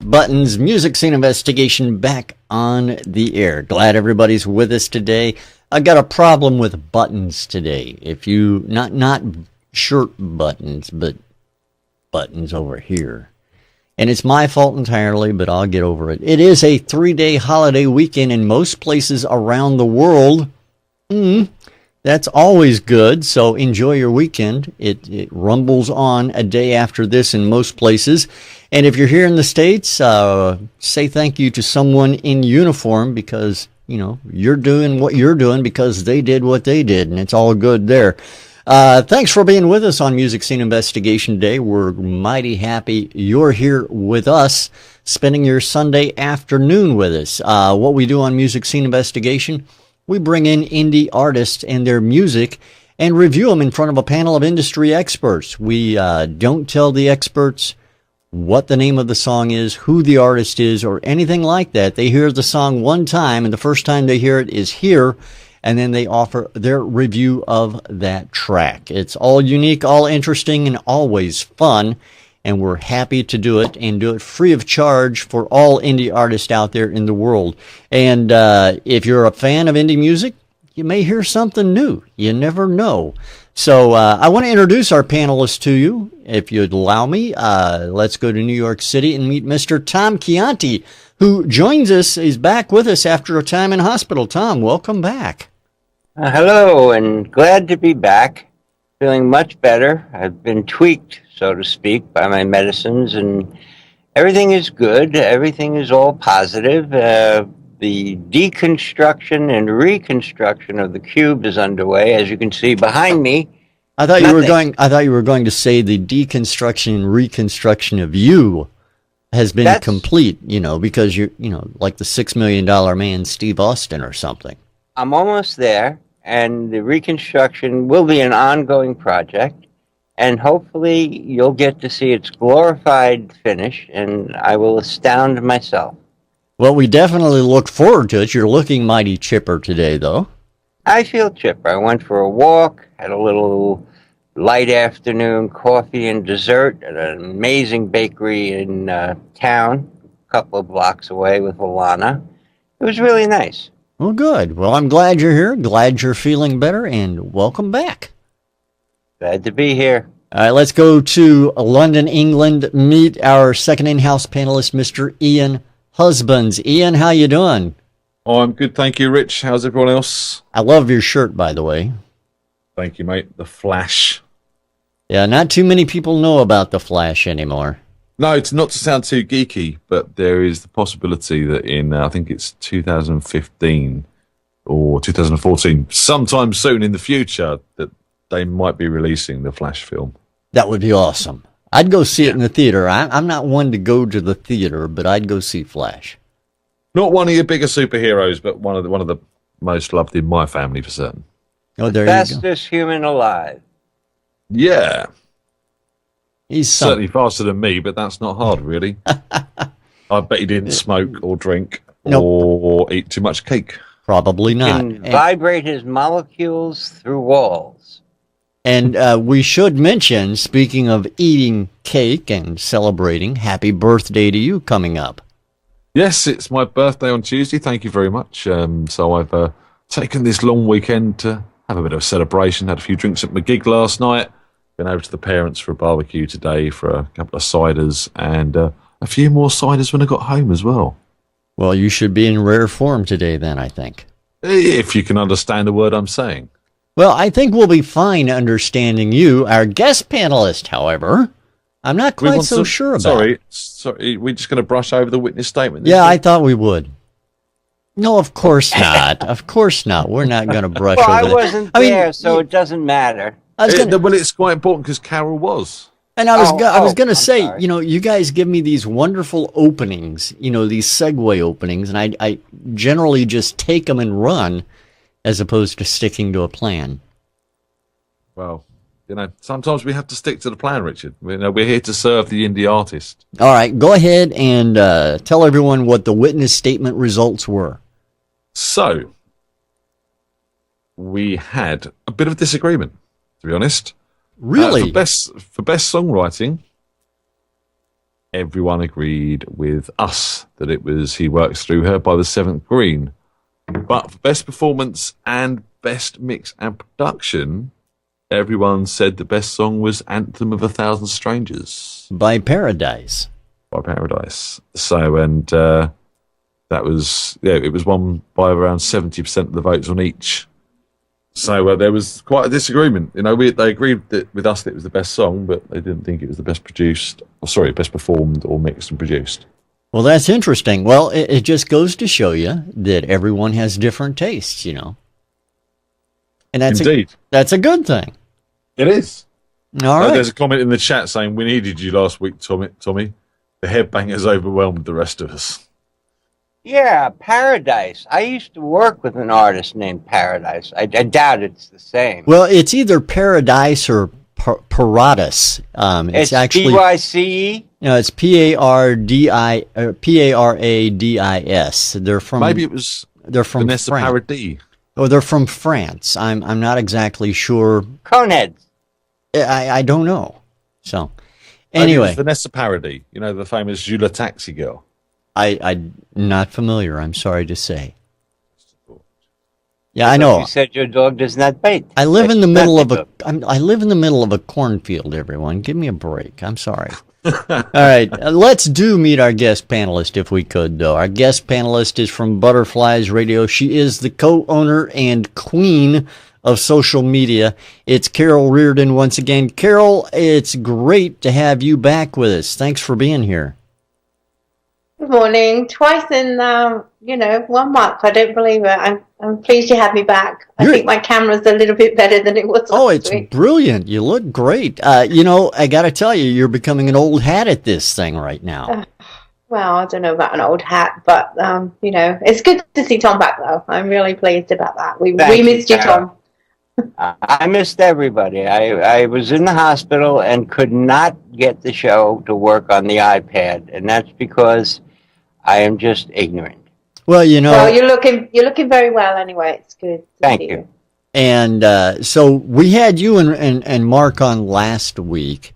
Buttons, Music Scene Investigation back on the air. Glad everybody's with us today. I got a problem with buttons today. If you, not shirt buttons, but buttons over here. And it's my fault entirely, but I'll get over it. It is a 3-day holiday weekend in most places around the world. That's always good, so enjoy your weekend. It rumbles on a day after this in most places. And if you're here in the States, say thank you to someone in uniform because, you know, you're doing what you're doing because they did what they did, and it's all good there. Thanks for being with us on Music Scene Investigation Day. We're mighty happy you're here with us, spending your Sunday afternoon with us. What we do on Music Scene Investigation, we bring in indie artists and their music and review them in front of a panel of industry experts. We don't tell the experts what the name of the song is, who the artist is, or anything like that. They hear the song one time, and the first time they hear it is here, and then they offer their review of that track. It's all unique, all interesting, and always fun, and we're happy to do it, and do it free of charge for all indie artists out there in the world. And if you're a fan of indie music, you may hear something new. You never know. So I want to introduce our panelists to you, if you'd allow me. Let's go to New York City and meet Mr. Tom Chianti, who joins us. He's back with us after a time in hospital. Tom, welcome back. Hello, and glad to be back. Feeling much better. I've been tweaked, so to speak, by my medicines, and everything is good. Everything is all positive. The deconstruction and reconstruction of the cube is underway, as you can see behind me. I thought you were going to say the deconstruction and reconstruction of you has been complete, you know, because you're, you know, like the $6 million man, Steve Austin or something. I'm almost there, and the reconstruction will be an ongoing project, and hopefully you'll get to see its glorified finish, and I will astound myself. Well, we definitely look forward to it. You're looking mighty chipper today, though. I feel chipper. I went for a walk, had a little light afternoon coffee and dessert at an amazing bakery in town, a couple of blocks away with Alana. It was really nice. Well, good. Well, I'm glad you're here. Glad you're feeling better, and welcome back. Glad to be here. All right, let's go to London, England. Meet our second in-house panelist, Mr. Ian Husbands. Ian, how you doing? Oh, I'm good, thank you, Rich. How's everyone else? I love your shirt, by the way. Thank you, mate. The Flash. Yeah, not too many people know about the Flash anymore. No, it's not to sound too geeky, but there is the possibility that in, I think it's 2015 or 2014, sometime soon in the future, that they might be releasing the Flash film. That would be awesome. I'd go see it in the theater. I'm not one to go to the theater, but I'd go see Flash. Not one of your bigger superheroes, but one of the most loved in my family for certain. Oh, there you go. Fastest human alive. Yeah. He's certainly faster than me, but that's not hard, really. I bet he didn't smoke or drink or eat too much cake. Probably not. Can vibrate his molecules through walls. And we should mention, speaking of eating cake and celebrating, happy birthday to you coming up. Yes, it's my birthday on Tuesday. Thank you very much. So I've taken this long weekend to have a bit of a celebration. Had a few drinks at my gig last night. Been over to the parents for a barbecue today for a couple of ciders and a few more ciders when I got home as well. Well, you should be in rare form today then, I think. If you can understand the word I'm saying. Well, I think we'll be fine understanding you. Our guest panelist, however, I'm not quite so sure about. Sorry, we're just going to brush over the witness statement. Yeah, I thought we would. No, of course not. Of course not. We're not going to brush over that. I wasn't there, so it doesn't matter. Well, it's quite important because Carol was. And I was going to say, sorry. You know, you guys give me these wonderful openings, you know, these segue openings, and I generally just take them and run as opposed to sticking to a plan. Well, you know, sometimes we have to stick to the plan, Richard. We're here to serve the indie artist. All right, go ahead and tell everyone what the witness statement results were. So, we had a bit of a disagreement, to be honest. Really? For best songwriting, everyone agreed with us that it was He Works Through Her by the Seventh Green. But for best performance and best mix and production, everyone said the best song was Anthem of a Thousand Strangers by Paradise. So, and that was, it was won by around 70% of the votes on each. So there was quite a disagreement. They agreed with us that it was the best song, but they didn't think it was the best best performed or mixed and produced. Well, that's interesting. Well, it just goes to show you that everyone has different tastes, And that's Indeed. That's a good thing. It is. All right. There's a comment in the chat saying, "We needed you last week, Tommy. The headbangers overwhelmed the rest of us." Yeah, Paradise. I used to work with an artist named Paradise. I doubt it's the same. Well, it's either Paradise or Paradis. It's actually PYCE. No, it's Paradis. They're from They're from Vanessa France. Paradis. Oh, they're from France. I'm not exactly sure. Coneheads. I don't know. So Maybe it was anyway, Vanessa Paradis. The famous Jula Taxi girl. I'm not familiar. I'm sorry to say. Yeah, I know. You said your dog does not bite. I live in the middle of I live in the middle of a cornfield. Everyone, give me a break. I'm sorry. All right, let's meet our guest panelist if we could, though. Our guest panelist is from Butterflies Radio. She is the co-owner and queen of social media. It's Carol Riordan once again. Carol, it's great to have you back with us. Thanks for being here. Good morning. Twice in 1 month. I don't believe it. I'm pleased you had me back. I think my camera's a little bit better than it was last week. Brilliant. You look great. I got to tell you, you're becoming an old hat at this thing right now. Well, I don't know about an old hat, but it's good to see Tom back though. I'm really pleased about that. We missed you, Tom. I missed everybody. I was in the hospital and could not get the show to work on the iPad, and that's because I am just ignorant. Well, Well, you're looking very well anyway. It's good. Thank you. And so we had you and Mark on last week,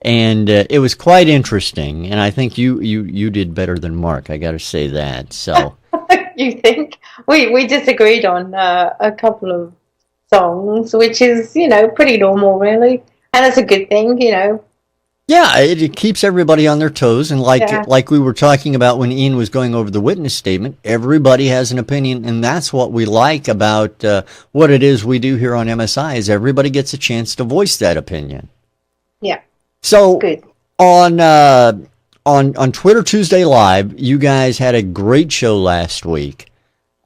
and it was quite interesting. And I think you did better than Mark. I got to say that. So you think we disagreed on a couple of songs, which is pretty normal, really, and it's a good thing, Yeah, it keeps everybody on their toes, and like we were talking about when Ian was going over the witness statement, everybody has an opinion, and that's what we like about what it is we do here on MSI, is everybody gets a chance to voice that opinion. Yeah. So good. On Twitter Tuesday Live, you guys had a great show last week.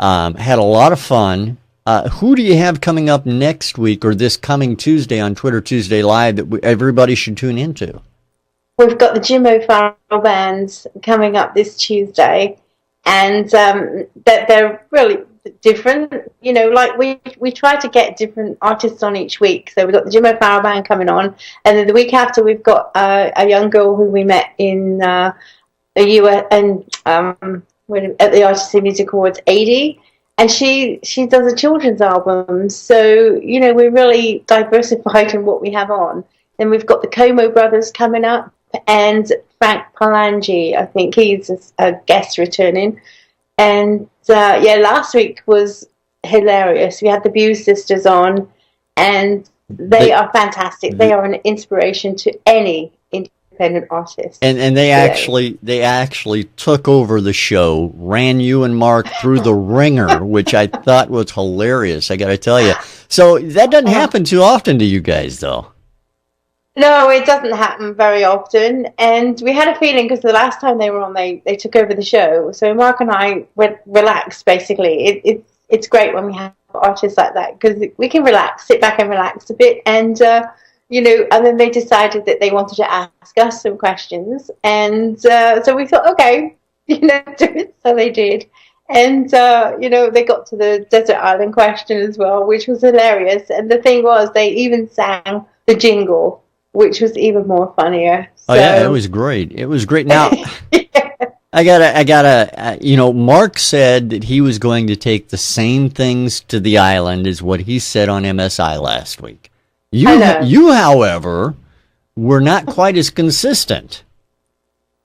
Had a lot of fun. Who do you have coming up next week or this coming Tuesday on Twitter Tuesday Live that everybody should tune into? We've got the Jim O'Farrell bands coming up this Tuesday, and they're really different. Like we try to get different artists on each week. So we've got the Jim O'Farrell band coming on, and then the week after we've got a young girl who we met in the US and at the Artist Music Awards, 80. And she does a children's album, so we're really diversified in what we have on. Then we've got the Como brothers coming up, and Frank Palangi, I think he's a guest returning. And last week was hilarious. We had the Buse sisters on, and they are fantastic. They are an inspiration to any independent artist. And they actually took over the show, ran you and Mark through the ringer, which I thought was hilarious, I got to tell you. So that doesn't happen too often to you guys, though. No, it doesn't happen very often. And we had a feeling, because the last time they were on, they took over the show. So Mark and I went relaxed, basically. It's great when we have artists like that, because we can relax, sit back and relax a bit, and and then they decided that they wanted to ask us some questions. And so we thought, okay, do it. So they did. And, they got to the desert island question as well, which was hilarious. And the thing was, they even sang the jingle, which was even more funnier. So. Oh, yeah, it was great. It was great. Now, I gotta, Mark said that he was going to take the same things to the island as what he said on MSI last week. You, however, were not quite as consistent.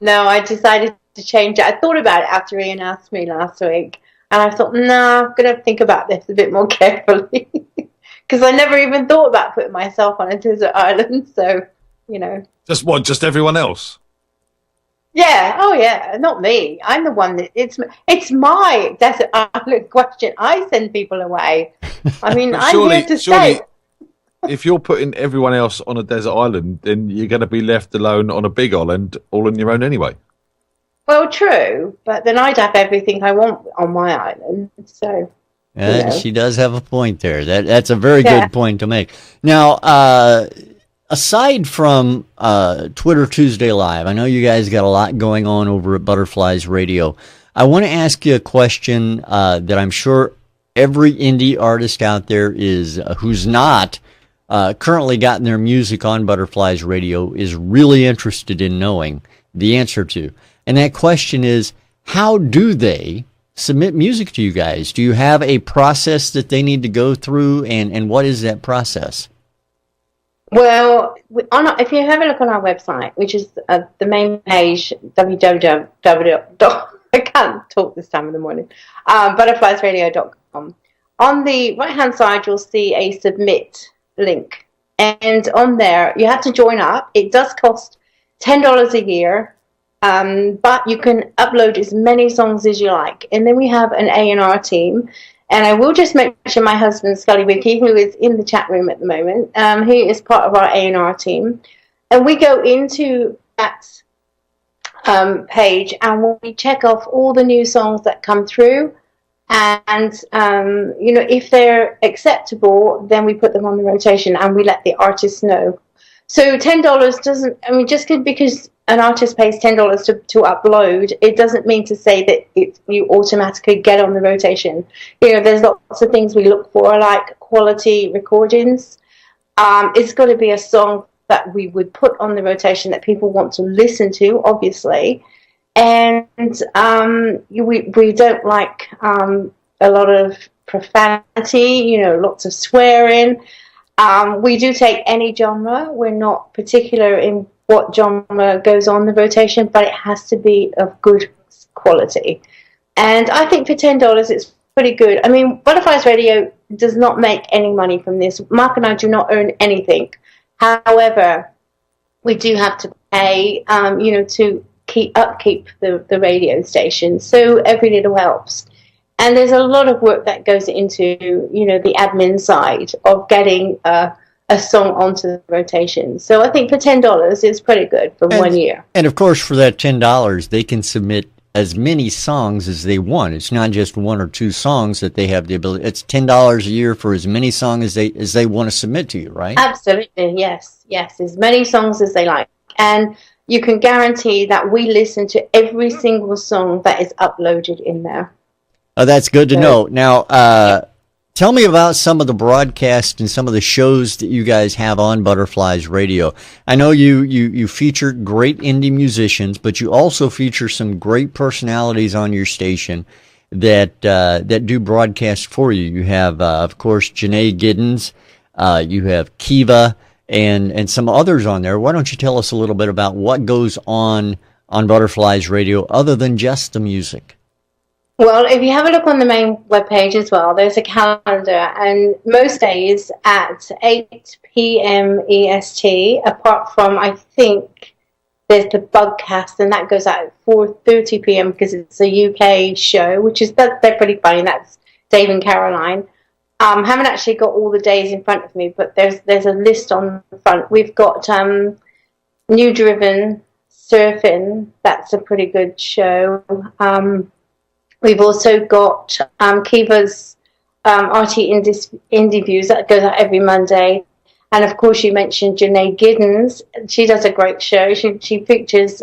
No, I decided to change it. I thought about it after Ian asked me last week, and I thought, no, I'm going to think about this a bit more carefully. Because I never even thought about putting myself on a desert island, so, you know. Just what? Just everyone else? Yeah, oh yeah, not me. I'm the one that, it's my desert island question. I send people away. I mean, But I'm here to stay. If you're putting everyone else on a desert island, then you're going to be left alone on a big island all on your own anyway. Well, true, but then I'd have everything I want on my island, so... She does have a point there. That's a very good point to make. Now, aside from Twitter Tuesday Live, I know you guys got a lot going on over at Butterflies Radio. I want to ask you a question that I'm sure every indie artist out there is who's not currently gotten their music on Butterflies Radio is really interested in knowing the answer to. And that question is, how do they submit music to you guys? Do you have a process that they need to go through, and what is that process? Well, if you have a look on our website, which is the main page, www. I can't talk this time of the morning, butterfliesradio.com. On the right-hand side, you'll see a submit link. And on there, you have to join up. It does cost $10 a year. But you can upload as many songs as you like. And then we have an A&R team. And I will just mention my husband, Scully Wiki, who is in the chat room at the moment. He is part of our A&R team. And we go into that page and we check off all the new songs that come through. And, if they're acceptable, then we put them on the rotation and we let the artists know. So $10 doesn't, just because an artist pays $10 to upload, it doesn't mean to say that you automatically get on the rotation. There's lots of things we look for, like quality recordings. It's got to be a song that we would put on the rotation that people want to listen to, obviously. And we don't like a lot of profanity, lots of swearing. We do take any genre. We're not particular in what genre goes on the rotation, but it has to be of good quality. And I think for $10, it's pretty good. Butterflies Radio does not make any money from this. Mark and I do not earn anything. However, we do have to pay, to upkeep the radio station. So every little helps. And there's a lot of work that goes into, the admin side of getting a song onto the rotation. So I think for $10, it's pretty good for 1 year. And of course, for that $10, they can submit as many songs as they want. It's not just one or two songs that they have the ability. It's $10 a year for as many songs as they want to submit to you, right? Absolutely, yes, as many songs as they like. And you can guarantee that we listen to every single song that is uploaded in there. Oh, that's good to know. Now, tell me about some of the broadcasts and some of the shows that you guys have on Butterflies Radio. I know you feature great indie musicians, but you also feature some great personalities on your station that do broadcasts for you. You have, of course, Janae Giddens. You have Kiva and some others on there. Why don't you tell us a little bit about what goes on Butterflies Radio other than just the music? Well, if you have a look on the main webpage as well, there's a calendar, and most days at 8 p.m. EST, apart from, I think, there's the Bugcast, and that goes out at 4:30 p.m. because it's a UK show, they're pretty funny. That's Dave and Caroline. Haven't actually got all the days in front of me, but there's a list on the front. We've got New Driven Surfing. That's a pretty good show. We've also got Kiva's RT Indie Views that goes out every Monday. And, of course, you mentioned Janae Giddens. She does a great show. She features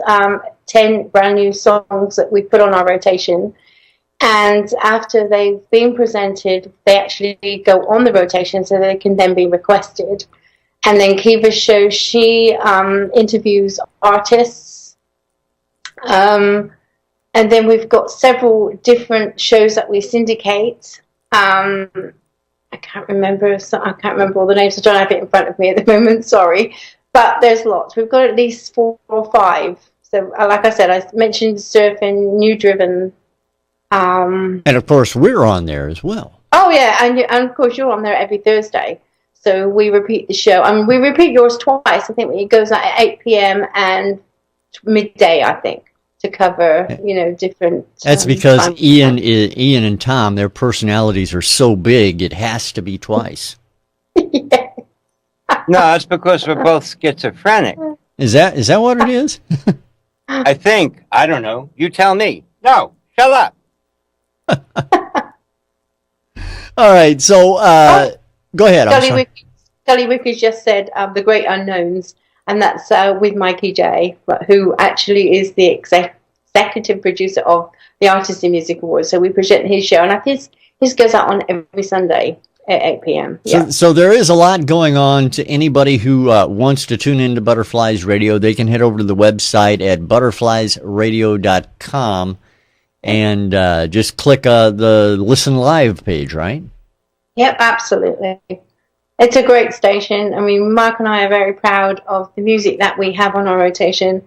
10 brand new songs that we put on our rotation. And after they've been presented, they actually go on the rotation so they can then be requested. And then Kiva's show, she interviews artists. And then we've got several different shows that we syndicate. I can't remember all the names. I don't have it in front of me at the moment. Sorry, but there's lots. We've got at least 4 or 5 So, like I said, I mentioned surfing, New Driven. And of course, we're on there as well. Oh yeah, and of course you're on there every Thursday. So we repeat the show. I mean, we repeat yours twice. I think it goes out at 8 p.m. and midday, I think, to cover, different. That's because Ian and Tom, their personalities are so big, it has to be twice. Yeah. No, it's because we're both schizophrenic. Is that what it is? I think. I don't know. You tell me. No, shut up. All right, so go ahead. Scully Wickers just said The Great Unknowns, and that's with Mikey J, who actually is the executive producer of the Artist in Music Awards. So we present his show, and his goes out on every Sunday at 8 p.m. Yeah. So there is a lot going on. To anybody who wants to tune into Butterflies Radio, they can head over to the website at butterfliesradio.com and just click the Listen Live page, right? Yep, absolutely. It's a great station. I mean, Mark and I are very proud of the music that we have on our rotation.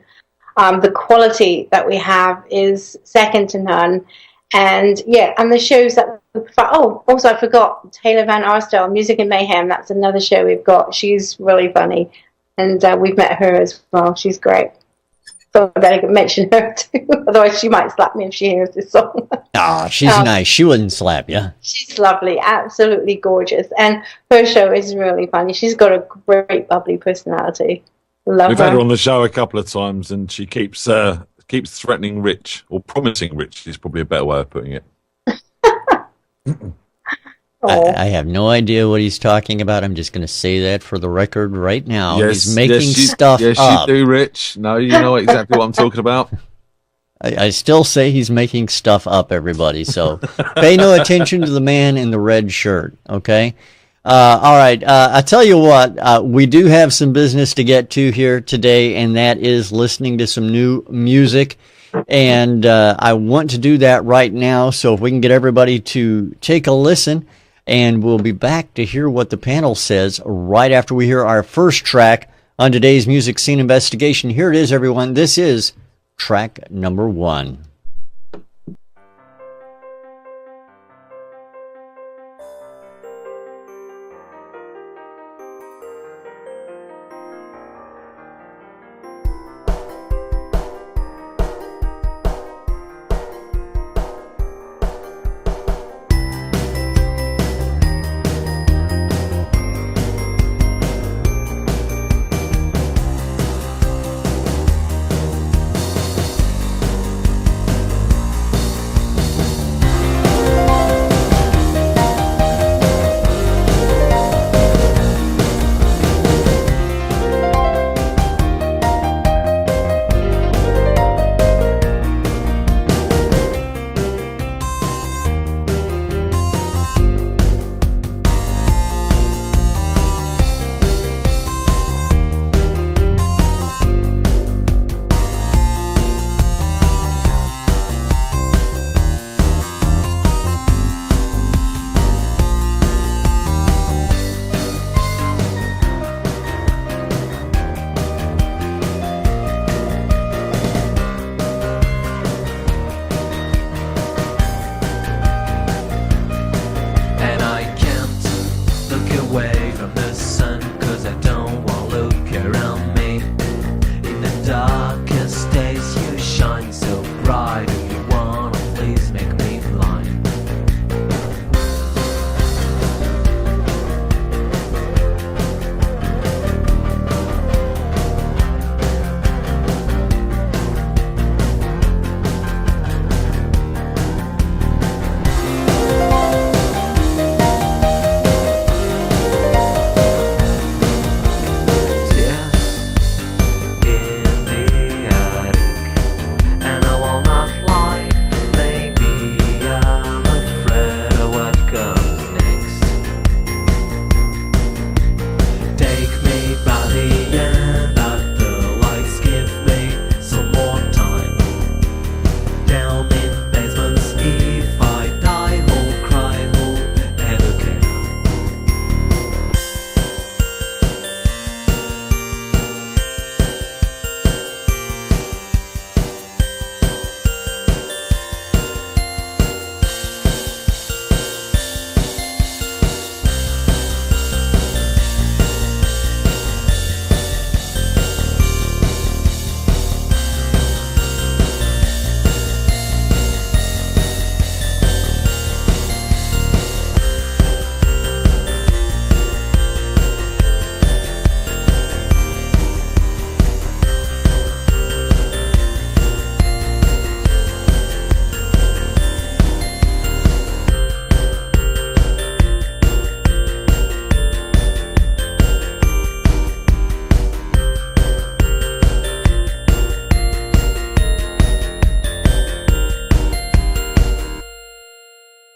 The quality that we have is second to none. And the shows that we prefer. Oh, also I forgot Taylor Van Arsdale, Music and Mayhem. That's another show we've got. She's really funny. And we've met her as well. She's great. So I better mention her too. Otherwise she might slap me if she hears this song. She's nice. She wouldn't slap you. She's lovely, absolutely gorgeous, and her show is really funny. She's got a great, bubbly personality. We've had her on the show a couple of times, and she keeps threatening Rich, or promising Rich is probably a better way of putting it. I have no idea what he's talking about. I'm just going to say that for the record right now. Yes, he's making stuff up. Yes, you do, Rich. No, you know exactly what I'm talking about. I still say he's making stuff up, everybody. So pay no attention to the man in the red shirt, okay? All right. I tell you what, we do have some business to get to here today, and that is listening to some new music. And I want to do that right now. So if we can get everybody to take a listen, and we'll be back to hear what the panel says right after we hear our first track on today's Music Scene Investigation. Here it is, everyone. This is track number 1.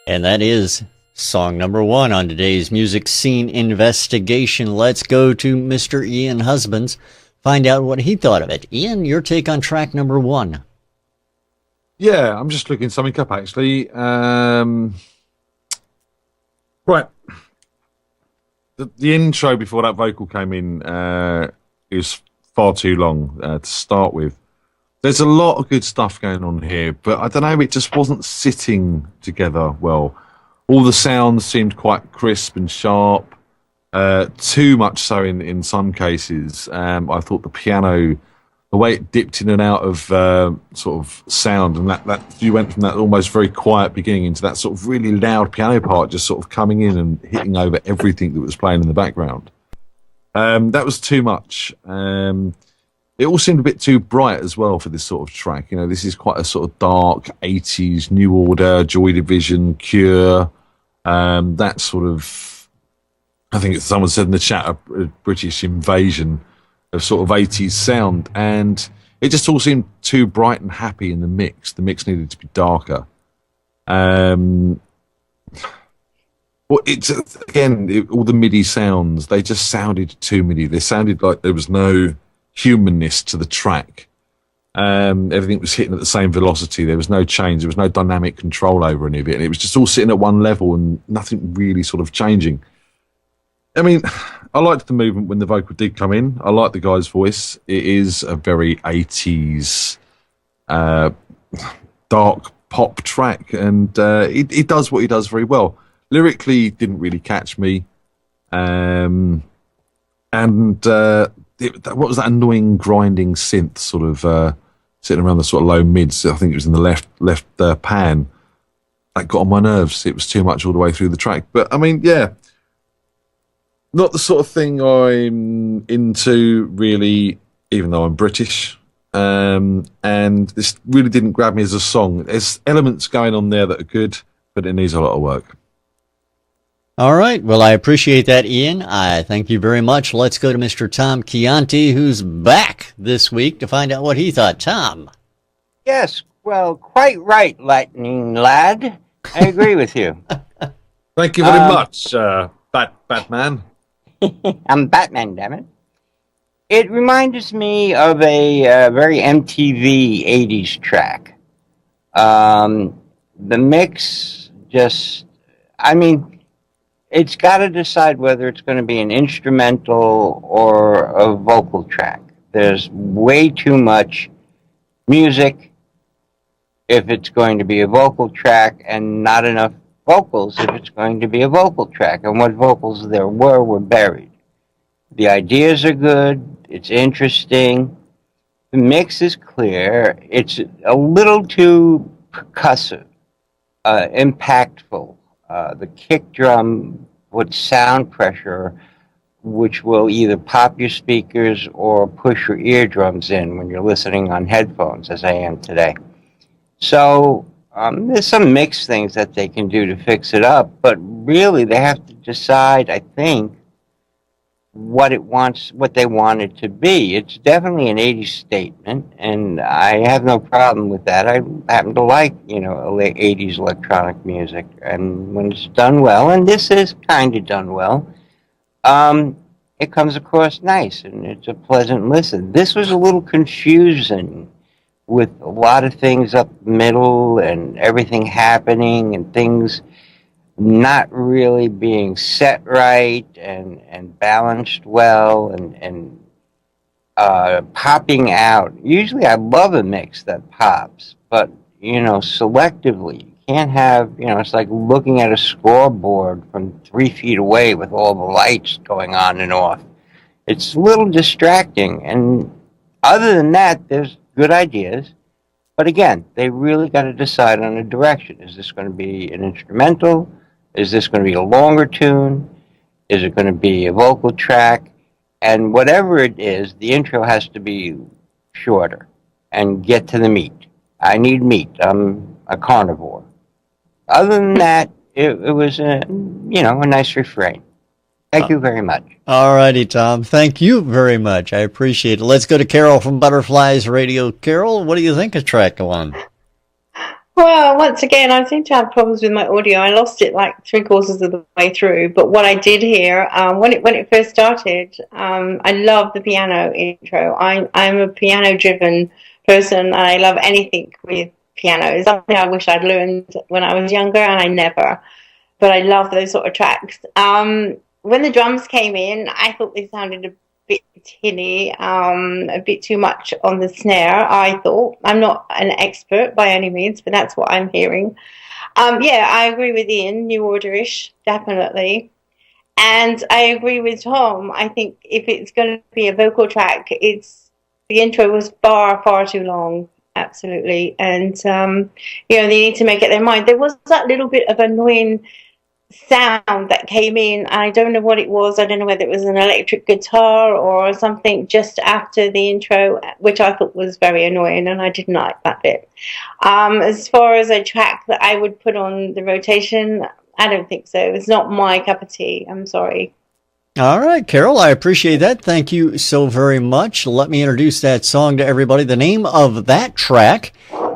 And that is song number 1 on today's Music Scene Investigation. Let's go to Mr. Ian Husbands, find out what he thought of it. Ian, your take on track number 1. Yeah, I'm just looking something up, actually. Right. The intro before that vocal came in is far too long to start with. There's a lot of good stuff going on here, but I don't know, it just wasn't sitting together well. All the sounds seemed quite crisp and sharp, too much so in some cases. I thought the piano, the way it dipped in and out of sort of sound, and that you went from that almost very quiet beginning into that sort of really loud piano part just sort of coming in and hitting over everything that was playing in the background. That was too much. It all seemed a bit too bright as well for this sort of track. You know, this is quite a sort of dark 80s New Order, Joy Division, Cure, that sort of, I think someone said in the chat, a British invasion of sort of 80s sound. And it just all seemed too bright and happy in the mix. The mix needed to be darker. Well, it's, again, all the MIDI sounds, they just sounded too MIDI. They sounded like there was no humanness to the track. Everything was hitting at the same velocity. There was no change. There was no dynamic control over any of it. And it was just all sitting at one level and nothing really sort of changing. I mean, I liked the movement when the vocal did come in. I liked the guy's voice. It is a very 80s dark pop track, and he does what he does very well. Lyrically, didn't really catch me. What was that annoying grinding synth sort of sitting around the sort of low mids? I think it was in the left pan. That got on my nerves. It was too much all the way through the track. But I mean, yeah, not the sort of thing I'm into really, even though I'm British. And this really didn't grab me as a song. There's elements going on there that are good, but it needs a lot of work. All right. Well, I appreciate that, Ian. I thank you very much. Let's go to Mr. Tom Chianti, who's back this week to find out what he thought. Tom. Yes, well, quite right, lightning lad. I agree with you. Thank you very much, Batman. I'm Batman, damn it. It reminds me of a very MTV 80s track. The mix just, I mean, it's got to decide whether it's going to be an instrumental or a vocal track. There's way too much music if it's going to be a vocal track, and not enough vocals if it's going to be a vocal track. And what vocals there were buried. The ideas are good. It's interesting. The mix is clear. It's a little too percussive, impactful. The kick drum with sound pressure, which will either pop your speakers or push your eardrums in when you're listening on headphones, as I am today. So there's some mixed things that they can do to fix it up, but really they have to decide, I think, what they want it to be. It's definitely an 80s statement, and I have no problem with that. I happen to like, 80s electronic music, and when it's done well, and this is kind of done well, it comes across nice, and it's a pleasant listen. This was a little confusing with a lot of things up the middle and everything happening and things not really being set right and balanced well and popping out. Usually I love a mix that pops, but, selectively. You can't have, it's like looking at a scoreboard from 3 feet away with all the lights going on and off. It's a little distracting. And other than that, there's good ideas. But again, they really got to decide on a direction. Is this going to be an instrumental? Is this going to be a longer tune? Is it going to be a vocal track? And whatever it is, the intro has to be shorter and get to the meat. I need meat. I'm a carnivore. Other than that, it was a nice refrain. Thank you very much. All righty, Tom. Thank you very much. I appreciate it. Let's go to Carol from Butterflies Radio. Carol, what do you think of track 1? Well, once again, I seem to have problems with my audio. I lost it like 3/4 of the way through. But what I did hear when it first started, I love the piano intro. I'm a piano driven person, and I love anything with piano. It's something I wish I'd learned when I was younger, and I never. But I love those sort of tracks. When the drums came in, I thought they sounded a bit tinny, a bit too much on the snare, I thought. I'm not an expert by any means, but that's what I'm hearing. Yeah, I agree with Ian, New Order-ish, definitely. And I agree with Tom. I think if it's going to be a vocal track, the intro was far, far too long. Absolutely. And, they need to make it their mind. There was that little bit of annoying sound that came in. I don't know what it was. I don't know whether it was an electric guitar or something just after the intro, which I thought was very annoying, and I didn't like that bit. As far as a track that I would put on the rotation, I don't think so. It's not my cup of tea. I'm sorry. All right, Carol, I appreciate that. Thank you so very much. Let me introduce that song to everybody. The name of that track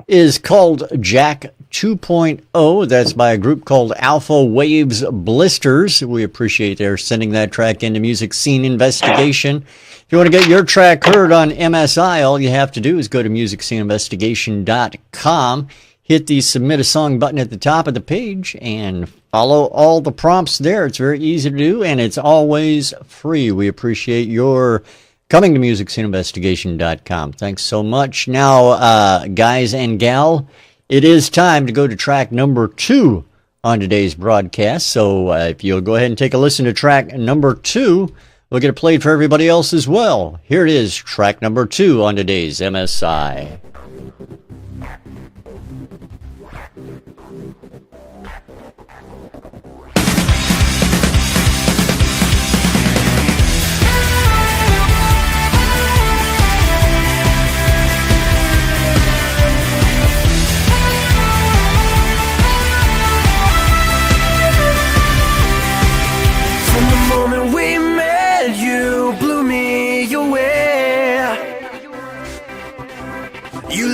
is called Jack 2.0. That's by a group called Alpha Waves Blisters. We appreciate their sending that track into Music Scene Investigation. If you want to get your track heard on MSI, all you have to do is go to musicsceneinvestigation.com, hit the Submit a Song button at the top of the page, and follow all the prompts there. It's very easy to do, and it's always free. We appreciate your coming to musicsceneinvestigation.com. Thanks so much. Now, guys and gal, it is time to go to track number 2 on today's broadcast. So if you'll go ahead and take a listen to track number 2, we'll get it played for everybody else as well. Here it is, track number 2 on today's MSI.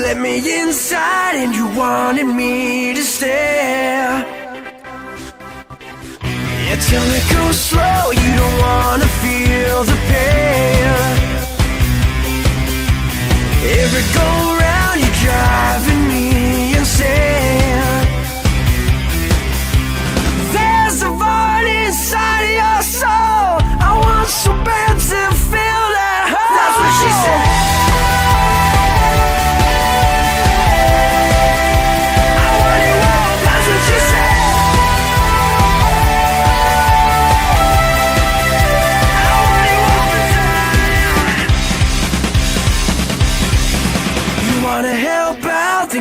Let me inside and you wanted me to stay. You tell me go slow, you don't wanna feel the pain. Every go round you're driving me insane. There's a void inside of your soul. I want so bad to feel that hole. That's what she said.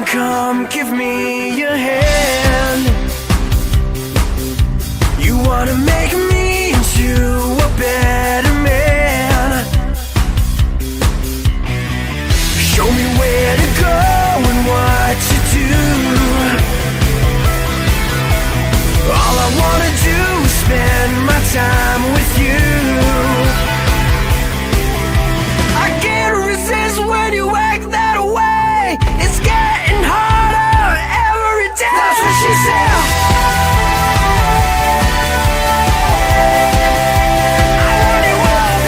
Come give me your hand. You wanna make me into a better man. Show me where to go and what to do. All I wanna do is spend my time with you. I can't resist when you act that way. It's getting harder every day. That's what she said. I want it all.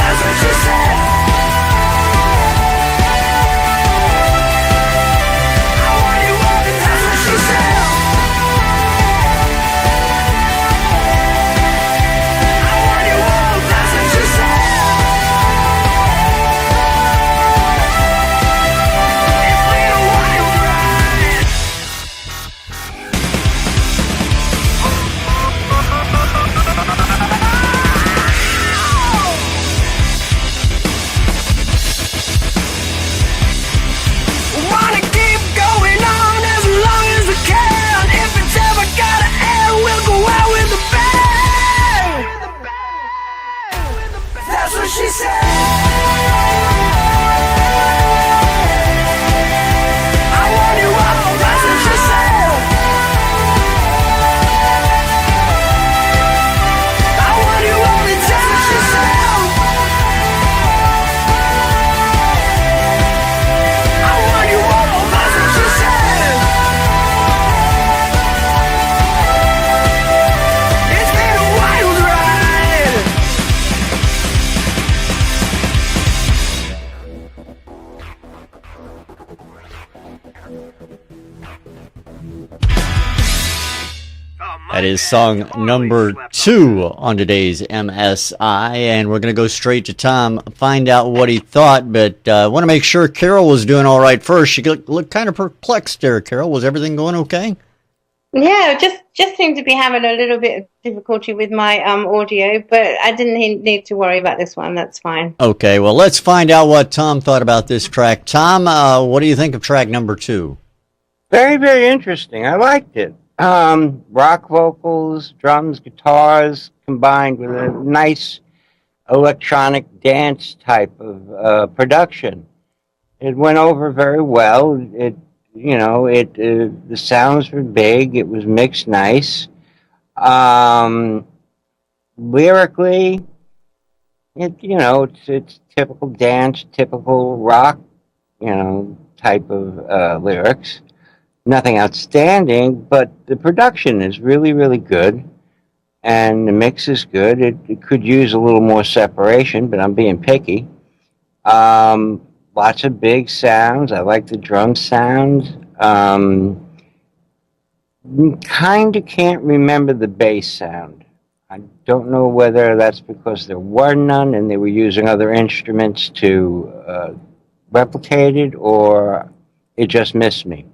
That is song number 2 on today's MSI, and we're going to go straight to Tom, find out what he thought, but I want to make sure Carol was doing all right first. She looked kind of perplexed there, Carol. Was everything going okay? Yeah, just seemed to be having a little bit of difficulty with my audio, but I didn't need to worry about this one. That's fine. Okay, well, let's find out what Tom thought about this track. Tom, what do you think of track number 2? Very, very interesting. I liked it. Rock vocals, drums, guitars, combined with a nice electronic dance type of production. It went over very well. The sounds were big. It was mixed nice. Lyrically, it's typical dance, typical rock, type of lyrics. Nothing outstanding, but the production is really, really good, and the mix is good. It could use a little more separation, but I'm being picky. Lots of big sounds. I like the drum sound. Kind of can't remember the bass sound. I don't know whether that's because there were none and they were using other instruments to replicate it, or it just missed me.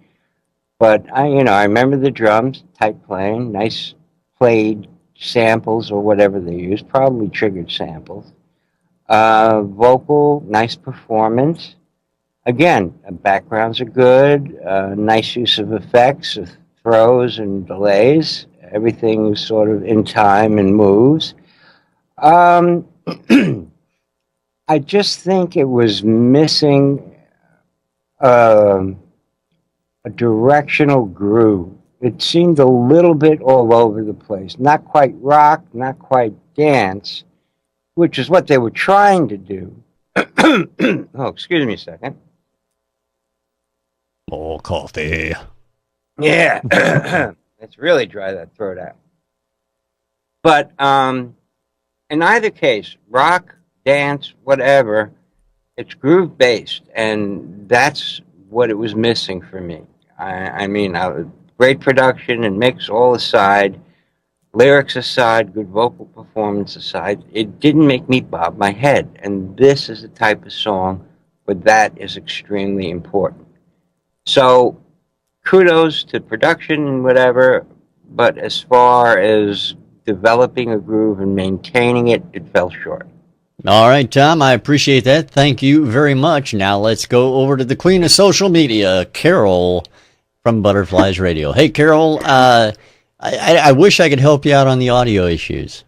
But I remember the drums, tight playing, nice played samples or whatever they used, probably triggered samples. Vocal, nice performance. Again, backgrounds are good, nice use of effects, of throws and delays. Everything's sort of in time and moves. I just think it was missing a directional groove. It seemed a little bit all over the place. Not quite rock, not quite dance, which is what they were trying to do. Oh, excuse me a second. More coffee. Yeah. Let's really dry that throat out. But in either case, rock, dance, whatever, it's groove-based, and that's what it was missing for me. I mean, great production and mix all aside, lyrics aside, good vocal performance aside, it didn't make me bob my head. And this is the type of song where that is extremely important. So, kudos to production and whatever, but as far as developing a groove and maintaining it, it fell short. All right, Tom, I appreciate that. Thank you very much. Now let's go over to the queen of social media, Carol from Butterflies Radio. Hey, Carol, I wish I could help you out on the audio issues.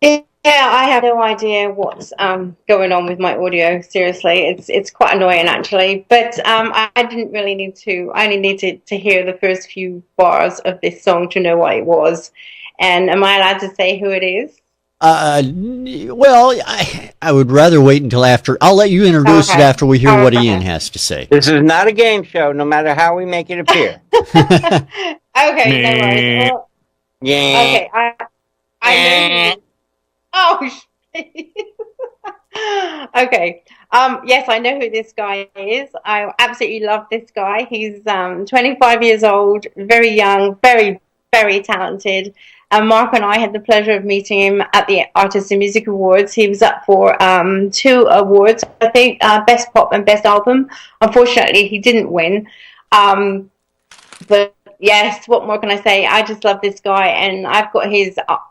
Yeah, I have no idea what's going on with my audio. Seriously, it's quite annoying actually. But I didn't really need to. I only needed to hear the first few bars of this song to know what it was. And am I allowed to say who it is? Well, I would rather wait until after. I'll let you introduce it after we hear what Ian has to say. This is not a game show, no matter how we make it appear. Okay, no worries. Well, yeah. Okay, I know. Oh, okay. Yes, I know who this guy is. I absolutely love this guy. He's 25 years old, very young, very, very talented. Mark and I had the pleasure of meeting him at the Artists in Music Awards. He was up for 2 awards, I think, Best Pop and Best Album. Unfortunately, he didn't win. But yes, what more can I say? I just love this guy, and I've got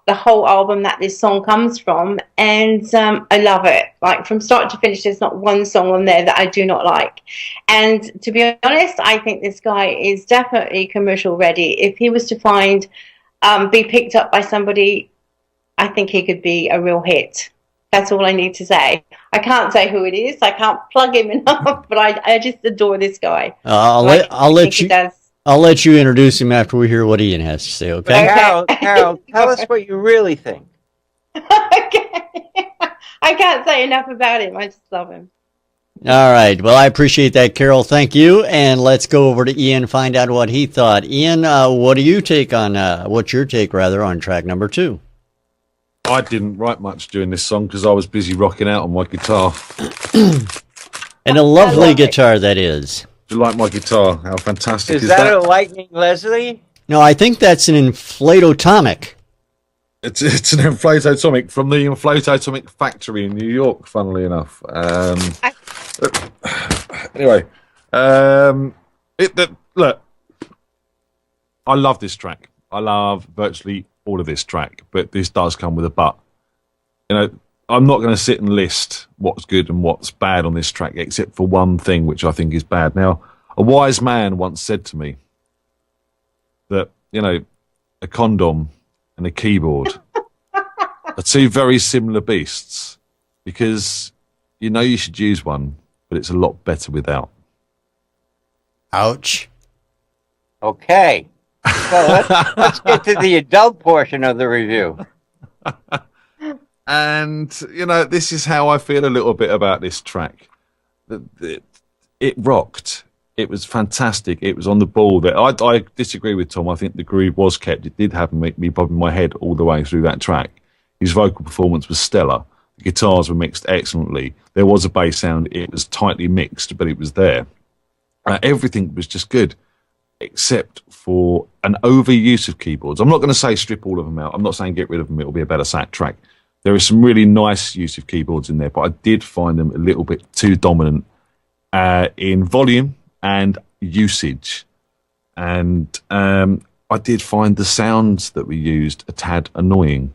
the whole album that this song comes from, and I love it. Like, from start to finish, there's not one song on there that I do not like. And to be honest, I think this guy is definitely commercial ready. If he was to be picked up by somebody, I think he could be a real hit. That's all I need to say. I can't say who it is. I can't plug him enough, but I just adore this guy. I'll let you introduce him after we hear what Ian has to say, okay? Carol, tell us what you really think. Okay. I can't say enough about him. I just love him. All right. Well, I appreciate that, Carol. Thank you. And let's go over to Ian, find out what he thought. Ian, what's your take on track number 2? I didn't write much during this song because I was busy rocking out on my guitar. And a lovely guitar that is. you like my guitar? How fantastic is Is that a Lightning Leslie? No, I think that's an inflatotomic. It's an inflatotomic from the inflatotomic factory in New York, funnily enough. Anyway, look, I love this track. I love virtually all of this track, but this does come with a but. You know, I'm not going to sit and list what's good and what's bad on this track, except for one thing which I think is bad. Now, a wise man once said to me that, you know, a condom and a keyboard are two very similar beasts, because you know you should use one, but it's a lot better without. Ouch. Okay. So let's get to the adult portion of the review. And, you know, this is how I feel a little bit about this track. It rocked. It was fantastic. It was on the ball. I disagree with Tom. I think the groove was kept. It did have me bobbing my head all the way through that track. His vocal performance was stellar. The guitars were mixed excellently. There was a bass sound. It was tightly mixed, but it was there. Everything was just good, except for an overuse of keyboards. I'm not going to say strip all of them out. I'm not saying get rid of them. It'll be a better track. There is some really nice use of keyboards in there, but I did find them a little bit too dominant in volume and usage. And I did find the sounds that we used a tad annoying.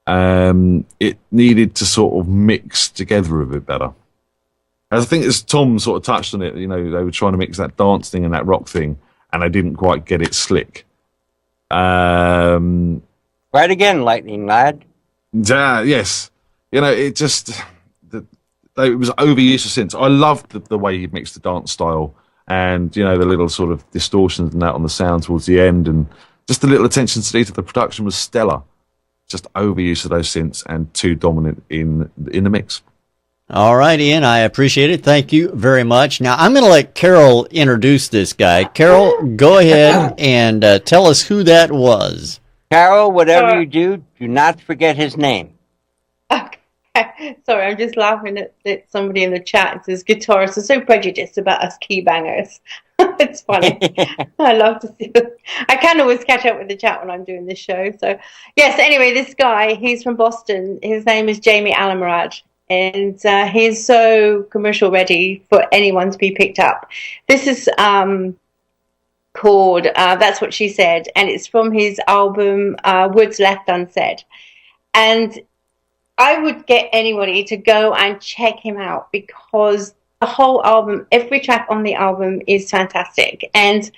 It needed to sort of mix together a bit better. I think as Tom sort of touched on it, you know, they were trying to mix that dance thing and that rock thing, and they didn't quite get it slick. Right again, Lightning Lad. Yes. You know, it just... it was overused since. I loved the way he mixed the dance style and, you know, the little sort of distortions and that on the sound towards the end, and just the little attention to detail. The production was stellar. Just overuse of those synths and too dominant in the mix. All right, Ian, I appreciate it. Thank you very much. Now, I'm going to let Carol introduce this guy. Carol, go ahead and tell us who that was. Carol, whatever you do not forget his name. Okay. Sorry, I'm just laughing at somebody in the chat. It says guitarists are so prejudiced about us key bangers. It's funny. I love to see it. I can always catch up with the chat when I'm doing this show. So, yes, anyway, this guy, he's from Boston. His name is Jamie Alimorad. And he's so commercial ready for anyone to be picked up. This is called That's What She Said, and it's from his album Words Left Unsaid. And I would get anybody to go and check him out, because the whole album, every track on the album is fantastic. And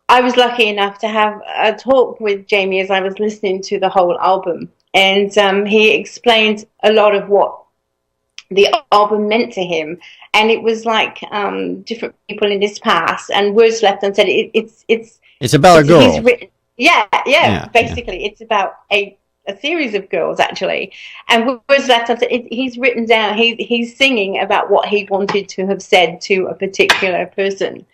I was lucky enough to have a talk with Jamie as I was listening to the whole album. And he explained a lot of what the album meant to him, and it was like different people in his past and Words Left Unsaid. It's about a girl. Basically, it's about a series of girls actually. And Words Left Unsaid, he's written down. He's singing about what he wanted to have said to a particular person,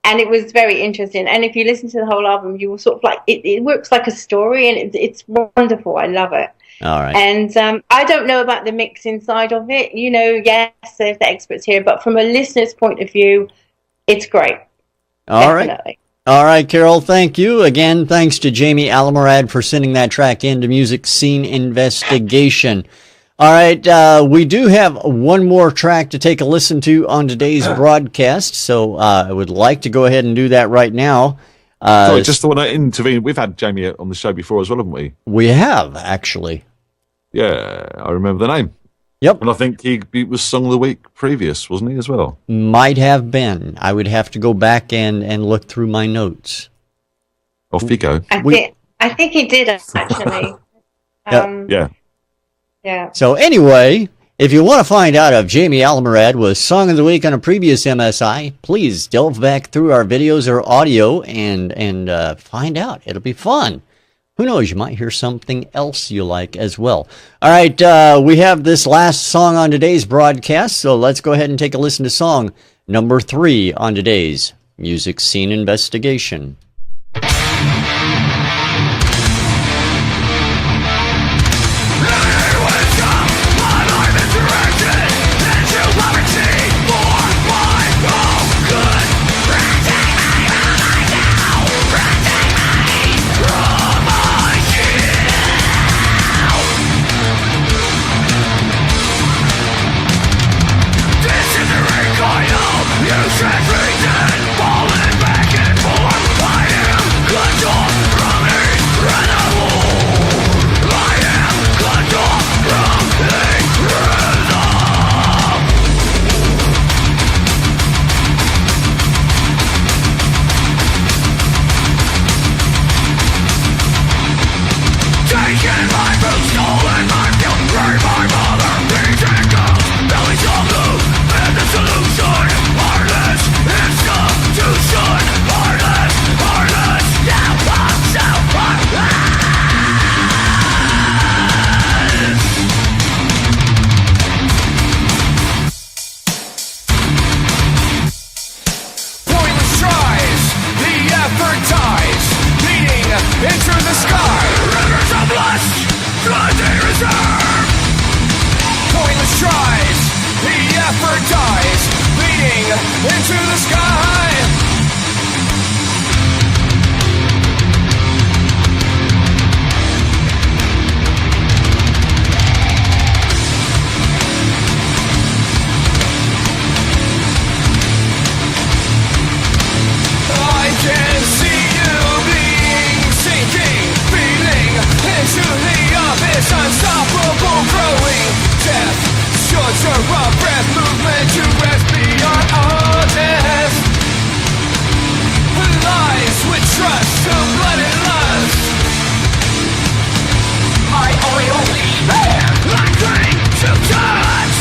and it was very interesting. And if you listen to the whole album, you will sort of like it works like a story, and it's wonderful. I love it. All right. And I don't know about the mixing side of it. You know, yes, there's the experts here, but from a listener's point of view, it's great. Definitely. All right, Carol, thank you. Again, thanks to Jamie Alimorad for sending that track into Music Scene Investigation. All right, we do have one more track to take a listen to on today's broadcast, so I would like to go ahead and do that right now. Sorry, just want to intervene. We've had Jamie on the show before as well, haven't we? We have, actually. Yeah, I remember the name. Yep. And I think he was Song of the Week previous, wasn't he, as well? Might have been. I would have to go back and look through my notes. Off you go. I think he did, actually. Yeah. So anyway, if you want to find out if Jamie Alimorad was Song of the Week on a previous MSI, please delve back through our videos or audio and find out. It'll be fun. Who knows, you might hear something else you like as well. All right, we have this last song on today's broadcast, so let's go ahead and take a listen to song number 3 on today's Music Scene Investigation. Good into the sky. Rivers of lust, flooding reserve. Pointless tries, the effort dies, leading into the sky. I can see you being, sinking, feeling into the abyss, unstoppable, growing death. Shorter of breath, movement to rest beyond all death. Lies with trust, to blood and lust. My oily hair, like rain to touch.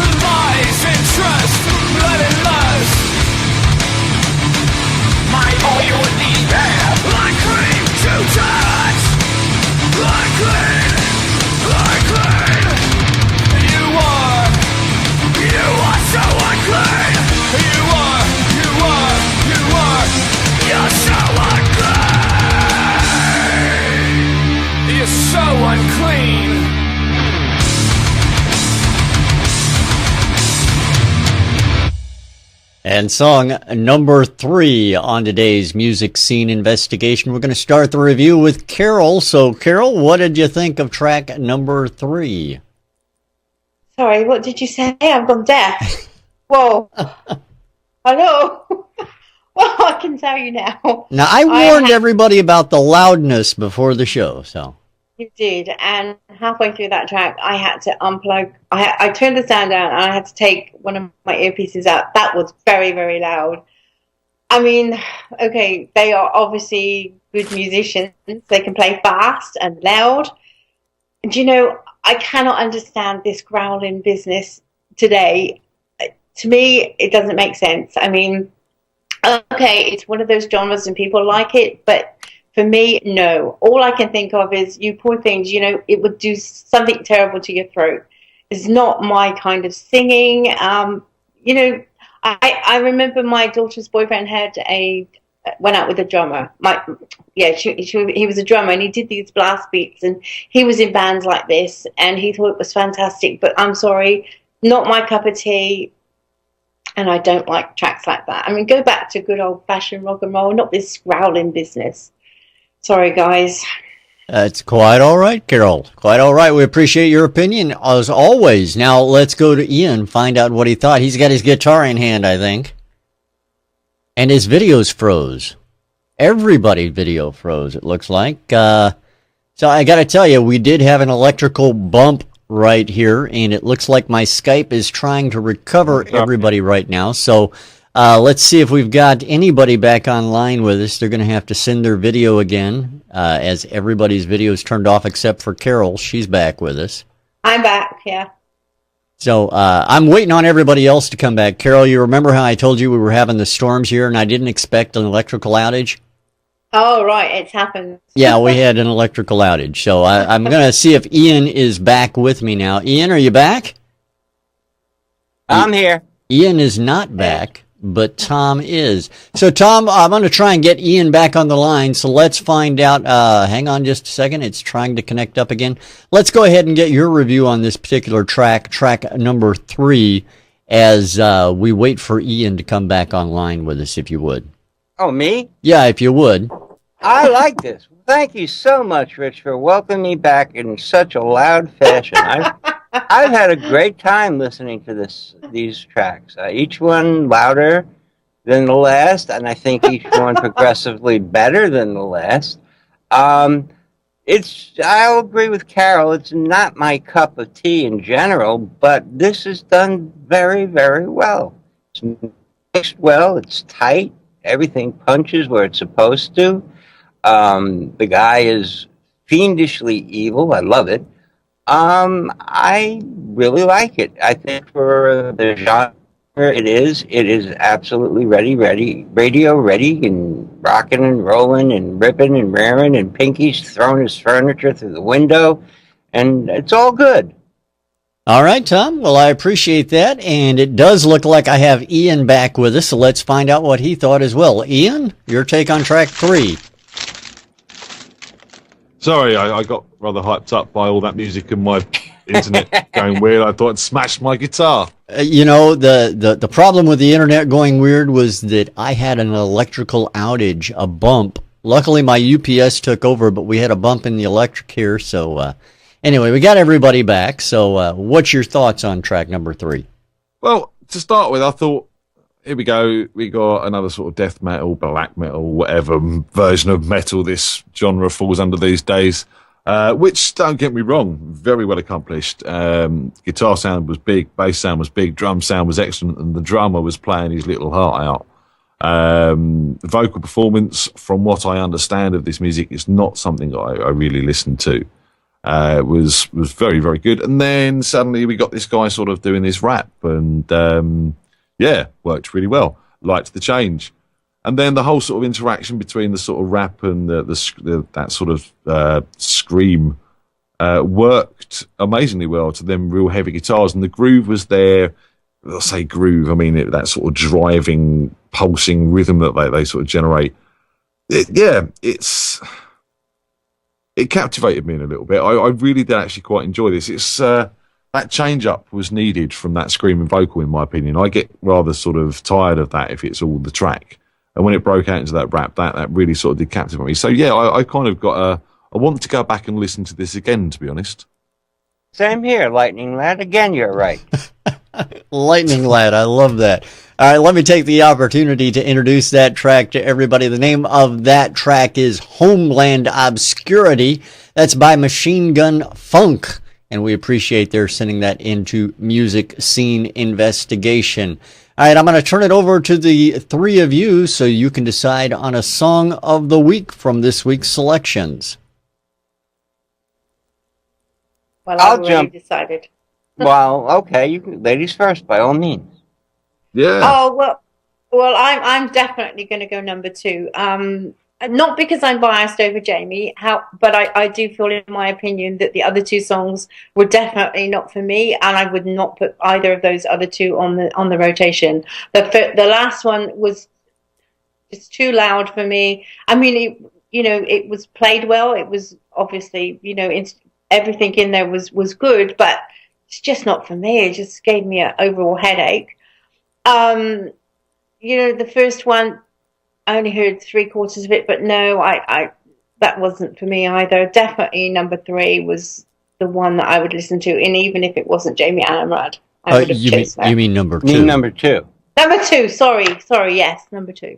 Lies and trust, blood and lust. My oily hair, like cream to touch. Like clean, like clean. You are so unclean. You're so unclean. You're so unclean. And song number 3 on today's Music Scene Investigation. We're going to start the review with Carol. So, Carol, what did you think of track number 3? Sorry, what did you say? I've gone deaf. Whoa. Hello. Well, I can tell you now. Now, I warned everybody about the loudness before the show, so. You did, and halfway through that track, I had to unplug. I turned the sound down, and I had to take one of my earpieces out. That was very, very loud. I mean, okay, they are obviously good musicians. They can play fast and loud. And, you know, I cannot understand this growling business today. To me, it doesn't make sense. I mean, okay, it's one of those genres and people like it, but for me, no. All I can think of is, you poor things, you know, it would do something terrible to your throat. It's not my kind of singing. You know, I remember my daughter's boyfriend went out with a drummer. He was a drummer, and he did these blast beats, and he was in bands like this, and he thought it was fantastic. But I'm sorry, not my cup of tea. And I don't like tracks like that. I mean, go back to good old-fashioned rock and roll, not this growling business. Sorry, guys. It's quite all right, Carol. Quite all right. We appreciate your opinion, as always. Now, let's go to Ian, find out what he thought. He's got his guitar in hand, I think. And his videos froze. Everybody's video froze, it looks like. So I got to tell you, we did have an electrical bump right here, and it looks like my Skype is trying to recover everybody right now. So let's see if we've got anybody back online with us. They're going to have to send their video again, as everybody's video is turned off except for Carol. She's back with us. I'm back, yeah. So I'm waiting on everybody else to come back. Carol, you remember how I told you we were having the storms here and I didn't expect an electrical outage? Oh, right, it's happened. Yeah, we had an electrical outage. So I'm going to see if Ian is back with me now. Ian, are you back? I'm here. Ian is not back, but Tom is. So, Tom, I'm going to try and get Ian back on the line. So let's find out. Hang on just a second. It's trying to connect up again. Let's go ahead and get your review on this particular track number 3, as we wait for Ian to come back online with us, if you would. Oh, me? Yeah, if you would. I like this. Thank you so much, Rich, for welcoming me back in such a loud fashion. I've had a great time listening to these tracks. Each one louder than the last, and I think each one progressively better than the last. I'll agree with Carol. It's not my cup of tea in general, but this is done very, very well. It's mixed well. It's tight. Everything punches where it's supposed to. The guy is fiendishly evil. I love it. I really like it. I think for the genre it is absolutely radio ready, and rocking and rolling and ripping and raring, and Pinky's throwing his furniture through the window, and it's all good. All right, Tom. Well, I appreciate that, and it does look like I have Ian back with us, so let's find out what he thought as well. Ian, your take on track 3. Sorry, I got rather hyped up by all that music and my internet going weird. I thought I'd smashed my guitar. The problem with the internet going weird was that I had an electrical outage, a bump. Luckily, my UPS took over, but we had a bump in the electric here. So anyway, we got everybody back. So what's your thoughts on track number 3? Well, to start with, I thought, here we go. We got another sort of death metal, black metal, whatever version of metal this genre falls under these days. Which, don't get me wrong, very well accomplished. Guitar sound was big, bass sound was big, drum sound was excellent, and the drummer was playing his little heart out. The vocal performance, from what I understand of this music, is not something I really listened to. Was very, very good. And then suddenly we got this guy sort of doing this rap, and worked really well. Liked the change. And then the whole sort of interaction between the sort of rap and that sort of scream worked amazingly well to them real heavy guitars. And the groove was there. I say groove, I mean that sort of driving, pulsing rhythm that they sort of generate. It captivated me in a little bit. I really did actually quite enjoy this. It's that change-up was needed from that screaming vocal, in my opinion. I get rather sort of tired of that if it's all the track. And when it broke out into that rap, that really sort of did captivate me. So, I kind of got I want to go back and listen to this again, to be honest. Same here, Lightning Lad. Again, you're right. Lightning Lad, I love that. All right, let me take the opportunity to introduce that track to everybody. The name of that track is Homeland Obscurity. That's by Machine Gun Funk. And we appreciate their sending that into Music Scene Investigation. All right, I'm going to turn it over to the three of you so you can decide on a song of the week from this week's selections. Well, I've already decided. Well, okay, you can, ladies first, by all means. Yeah. Oh, well, I'm definitely going to go number 2. Not because I'm biased over Jamie, but I do feel, in my opinion, that the other 2 songs were definitely not for me, and I would not put either of those other 2 on the rotation. The last one was just too loud for me. I mean, it was played well. It was obviously, everything in there was good, but it's just not for me. It just gave me an overall headache. The first one, I only heard 3/4 of it, but no, I that wasn't for me either. Definitely number 3 was the one that I would listen to, and even if it wasn't Jamie Alimorad, I would have chosen that. You mean number 2? Number 2. Number 2. Sorry. Yes, number 2.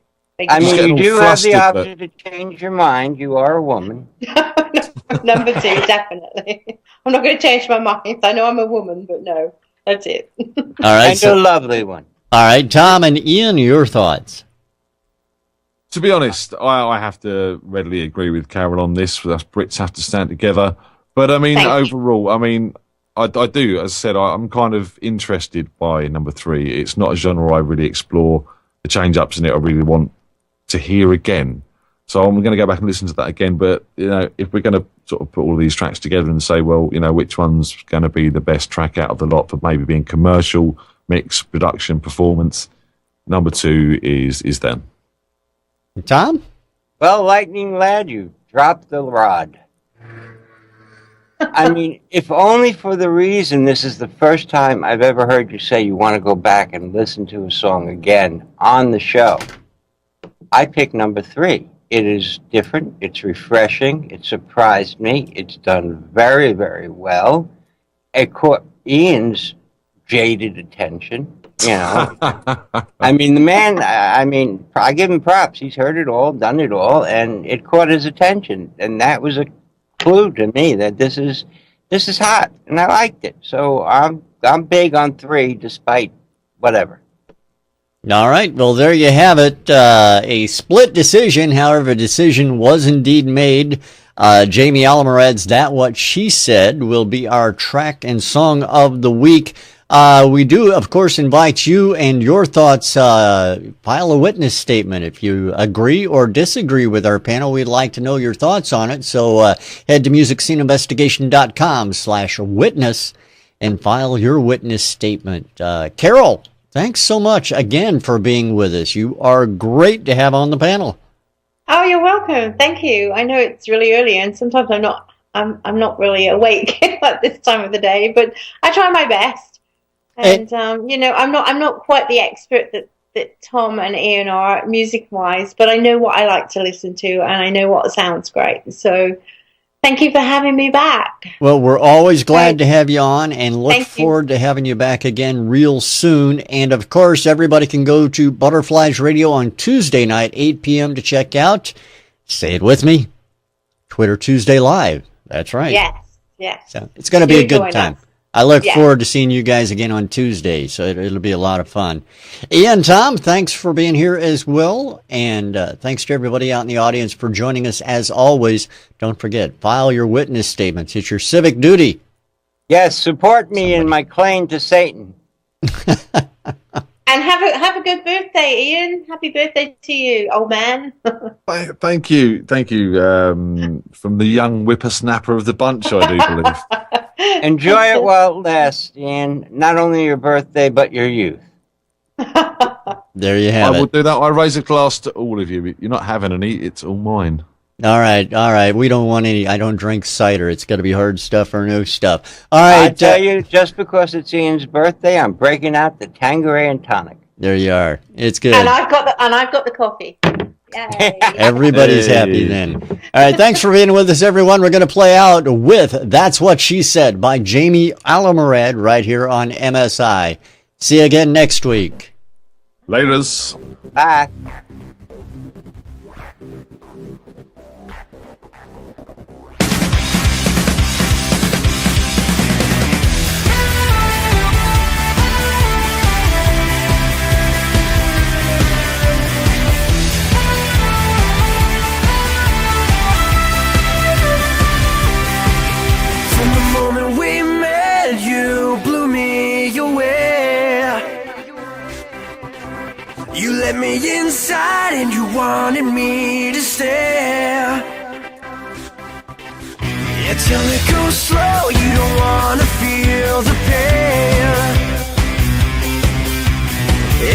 I mean, you do have the option to change your mind. You are a woman. Number 2, definitely. I'm not going to change my mind. I know I'm a woman, but no, that's it. All right, and a lovely one. All right, Tom and Ian, your thoughts. To be honest, I have to readily agree with Carol on this. Us Brits have to stand together. But I mean, overall, I do. As I said, I'm kind of interested by number 3. It's not a genre I really explore. The change-ups in it I really want to hear again. So I'm going to go back and listen to that again. But, if we're going to sort of put all these tracks together and say, well, which one's going to be the best track out of the lot for maybe being commercial, mix, production, performance, number 2 is them. Tom? Well, Lightning Lad, you dropped the rod. I mean, if only for the reason this is the first time I've ever heard you say you want to go back and listen to a song again on the show. I pick number 3. It is different. It's refreshing. It surprised me. It's done very, very well. It caught Ian's jaded attention. I mean, the man, I give him props. He's heard it all, done it all, and it caught his attention. And that was a clue to me that this is hot, and I liked it. So I'm big on 3, despite whatever. All right, well, there you have it. A split decision. However, a decision was indeed made. Jamie Alimorad's That What She Said will be our track and song of the week. We do, of course, invite you and your thoughts. File a witness statement. If you agree or disagree with our panel, we'd like to know your thoughts on it. So head to musicsceneinvestigation.com/witness and file your witness statement. Carol, thanks so much again for being with us. You are great to have on the panel. Oh, you're welcome. Thank you. I know it's really early, and sometimes I'm not really awake at this time of the day, but I try my best. And I'm not quite the expert that Tom and Ian are music wise, but I know what I like to listen to, and I know what sounds great. So thank you for having me back. Well, we're always glad to have you on, and look forward to having you back again real soon. And of course, everybody can go to Butterflies Radio on Tuesday night, 8 p.m. to check out, say it with me, Twitter Tuesday Live. That's right. Yes. So it's going to be a good time. I look forward to seeing you guys again on Tuesday, so it'll be a lot of fun. Ian, Tom, thanks for being here as well, and thanks to everybody out in the audience for joining us as always. Don't forget, file your witness statements. It's your civic duty. Yes, support me in my claim to Satan. And have a good birthday, Ian. Happy birthday to you, old man. Thank you. From the young whippersnapper of the bunch, I do believe. Enjoy it while it lasts, Ian. Not only your birthday, but your youth. There you have it. I will do that. I raise a glass to all of you. You're not having any. It's all mine. All right. We don't want any. I don't drink cider. It's got to be hard stuff or no stuff. All right. I tell you, just because it's Ian's birthday, I'm breaking out the Tanqueray and tonic. There you are. It's good. And I've got the coffee. Yay. Everybody's happy then. All right. Thanks for being with us, everyone. We're going to play out with "That's What She Said" by Jamie Alimorad right here on MSI. See you again next week. Laters. Bye. You let me inside and you wanted me to stay. You tell me go slow, you don't wanna feel the pain.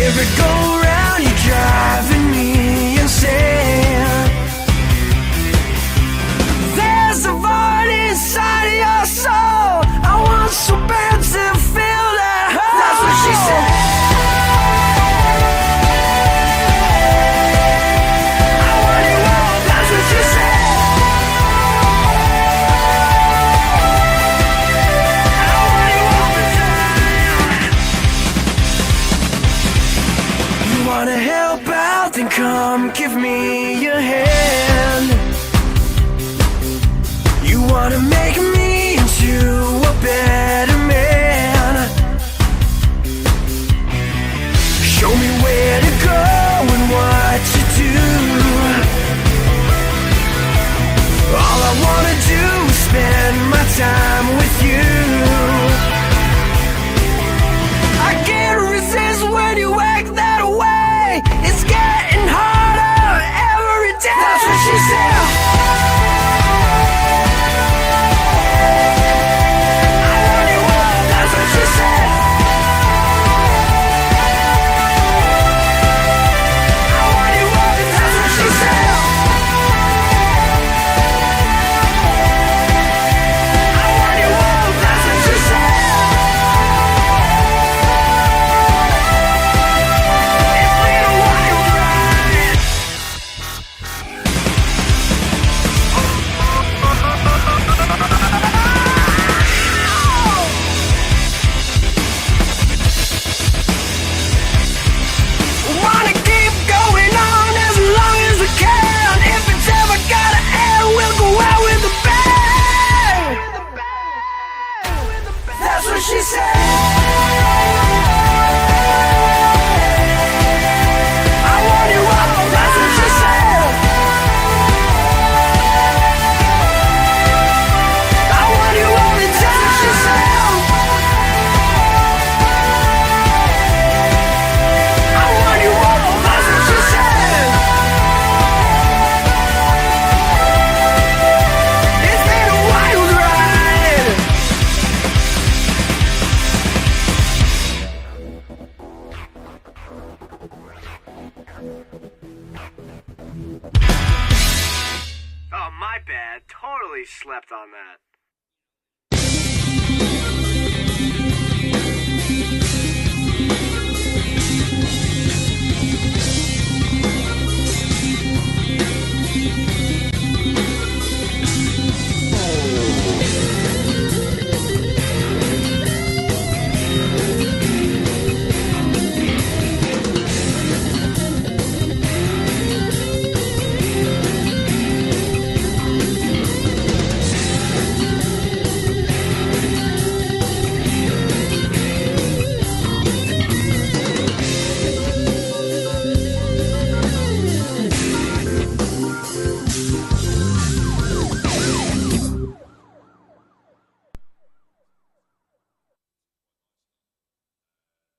Every go round, you're driving me insane. There's a void inside of your soul. I want so bad to feel that hole. That's what she said. Come give me your hand. You wanna make me into a better man. Show me where to go and what to do. All I wanna do is spend my time with you. I can't resist when you act that way. It's getting harder every day. That's what she said. I want you all. That's what she said. I want you all. That's what she said. I want you all. That's what she said. She said, I want you all, that's what she said. I want you all the time, she said. I want you all, that's what she said. It's been a wild ride. My bad. Totally slept on that.